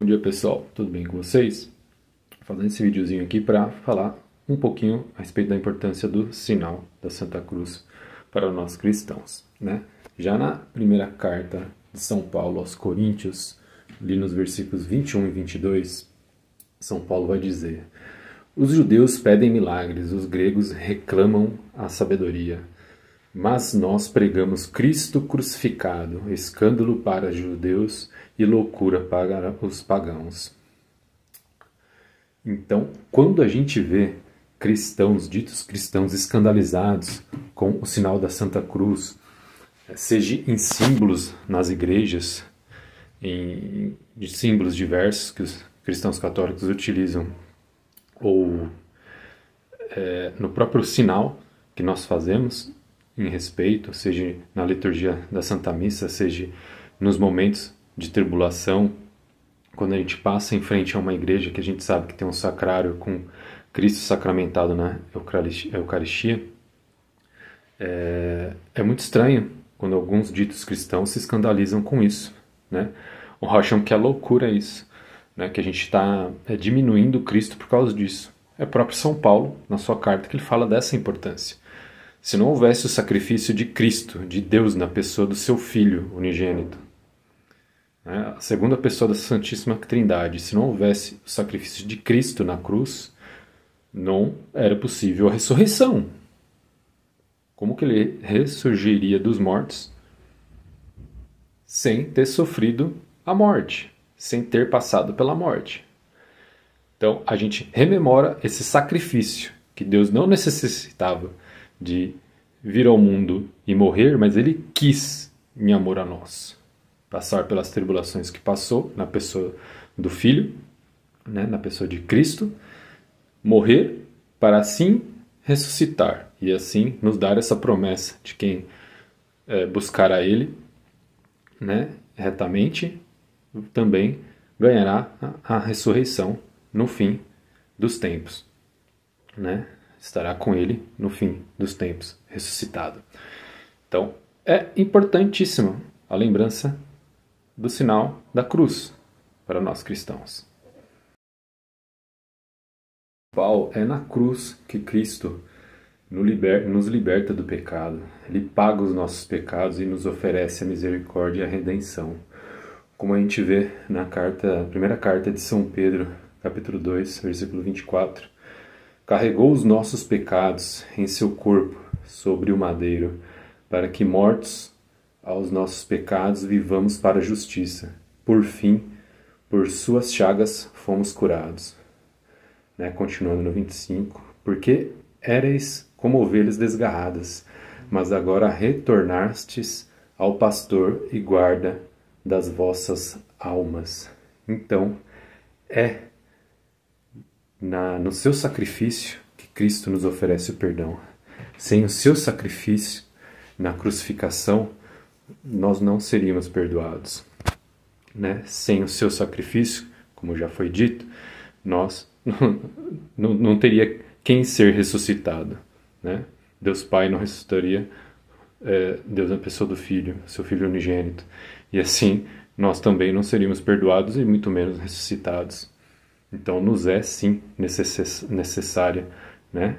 Bom dia pessoal, tudo bem com vocês? Fazendo esse videozinho aqui para falar um pouquinho a respeito da importância do sinal da Santa Cruz para nós cristãos, né? Já na primeira carta de São Paulo aos Coríntios, ali nos versículos 21 e 22, São Paulo vai dizer: os judeus pedem milagres, os gregos reclamam a sabedoria, mas nós pregamos Cristo crucificado, escândalo para os judeus e loucura para os pagãos. Então, quando a gente vê cristãos, ditos cristãos, escandalizados com o sinal da Santa Cruz, seja em símbolos nas igrejas, em símbolos diversos que os cristãos católicos utilizam, ou no próprio sinal que nós fazemos em respeito, seja na liturgia da Santa Missa, seja nos momentos de tribulação, quando a gente passa em frente a uma igreja que a gente sabe que tem um sacrário com Cristo sacramentado na Eucaristia, é muito estranho quando alguns ditos cristãos se escandalizam com isso, né? Ou acham que é loucura isso, né? Que a gente está diminuindo Cristo por causa disso. É o próprio São Paulo, na sua carta, que ele fala dessa importância. Se não houvesse o sacrifício de Cristo, de Deus, na pessoa do seu Filho unigênito, a segunda pessoa da Santíssima Trindade, se não houvesse o sacrifício de Cristo na cruz, não era possível a ressurreição. Como que ele ressurgiria dos mortos sem ter sofrido a morte, sem ter passado pela morte? Então, a gente rememora esse sacrifício, que Deus não necessitava de vir ao mundo e morrer, mas ele quis, em amor a nós, passar pelas tribulações que passou na pessoa do Filho, né, na pessoa de Cristo, morrer para assim ressuscitar e assim nos dar essa promessa de quem buscar a Ele, né, retamente, também ganhará a ressurreição no fim dos tempos, né? Estará com Ele no fim dos tempos, ressuscitado. Então, é importantíssima a lembrança do sinal da cruz para nós cristãos. É na cruz que Cristo nos liberta do pecado. Ele paga os nossos pecados e nos oferece a misericórdia e a redenção. Como a gente vê na primeira carta de São Pedro, capítulo 2, versículo 24. Carregou os nossos pecados em seu corpo sobre o madeiro, para que, mortos aos nossos pecados, vivamos para a justiça. Por fim, por suas chagas fomos curados. Né? Continuando no 25. Porque éreis como ovelhas desgarradas, mas agora retornastes ao pastor e guarda das vossas almas. Então, no seu sacrifício que Cristo nos oferece o perdão. Sem o seu sacrifício na crucificação, nós não seríamos perdoados, né? Sem o seu sacrifício, como já foi dito, nós não teria quem ser ressuscitado, né? Deus Pai não ressuscitaria Deus na pessoa do Filho, seu Filho unigênito. E assim, nós também não seríamos perdoados e muito menos ressuscitados. Então, nos é, sim, necessária, né,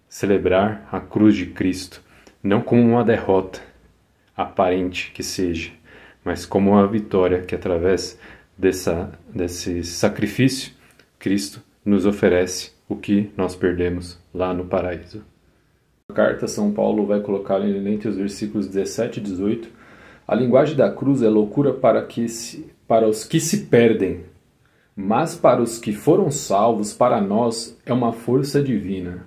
celebrar a cruz de Cristo, não como uma derrota aparente que seja, mas como uma vitória que, através desse sacrifício, Cristo nos oferece o que nós perdemos lá no paraíso. A carta São Paulo vai colocar entre os versículos 17 e 18: a linguagem da cruz é loucura para os que se perdem, mas para os que foram salvos, para nós, é uma força divina.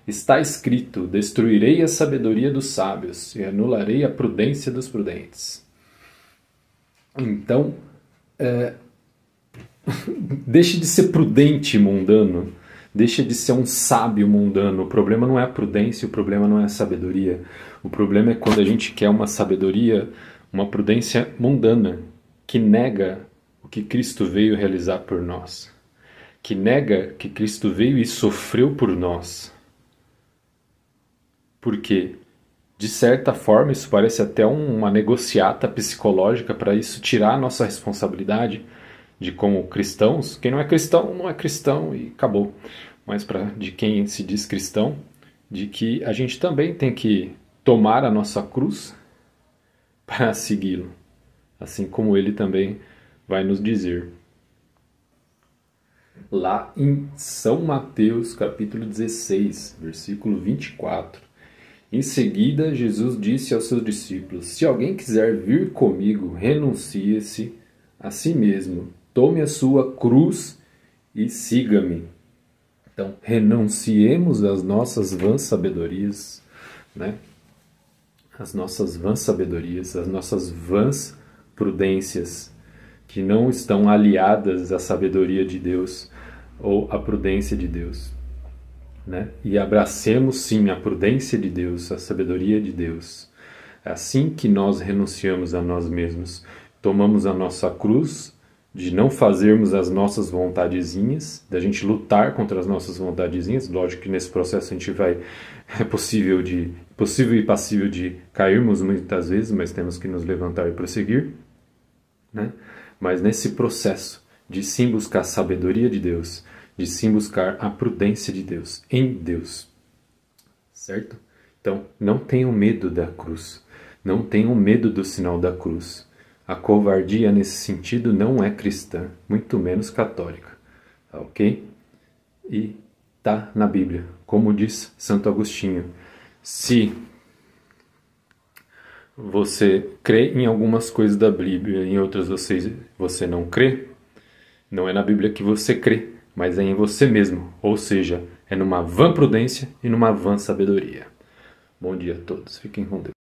Está escrito: destruirei a sabedoria dos sábios e anularei a prudência dos prudentes. Então, deixe de ser prudente mundano, deixe de ser um sábio mundano. O problema não é a prudência, o problema não é a sabedoria. O problema é quando a gente quer uma sabedoria, uma prudência mundana, que nega o que Cristo veio realizar por nós, que nega que Cristo veio e sofreu por nós. Porque, de certa forma, isso parece até uma negociata psicológica para isso tirar a nossa responsabilidade de como cristãos, quem não é cristão, não é cristão e acabou. Mas de quem se diz cristão, de que a gente também tem que tomar a nossa cruz para segui-lo, assim como ele também vai nos dizer. Lá em São Mateus, capítulo 16, versículo 24. Em seguida, Jesus disse aos seus discípulos: se alguém quiser vir comigo, renuncie-se a si mesmo, tome a sua cruz e siga-me. Então, renunciemos às nossas vãs sabedorias, né? As nossas vãs sabedorias, as nossas vãs prudências, que não estão aliadas à sabedoria de Deus ou à prudência de Deus, né? E abracemos sim a prudência de Deus, a sabedoria de Deus. É assim que nós renunciamos a nós mesmos, tomamos a nossa cruz de não fazermos as nossas vontadezinhas, da gente lutar contra as nossas vontadezinhas. Lógico que nesse processo a gente é possível e passível de cairmos muitas vezes, mas temos que nos levantar e prosseguir, né? Mas nesse processo de sim buscar a sabedoria de Deus, de sim buscar a prudência de Deus, em Deus, certo? Então, não tenham medo da cruz, não tenham medo do sinal da cruz. A covardia nesse sentido não é cristã, muito menos católica, tá ok? E tá na Bíblia, como diz Santo Agostinho, se você crê em algumas coisas da Bíblia, em outras você não crê, não é na Bíblia que você crê, mas é em você mesmo, ou seja, é numa vã prudência e numa vã sabedoria. Bom dia a todos, fiquem com Deus.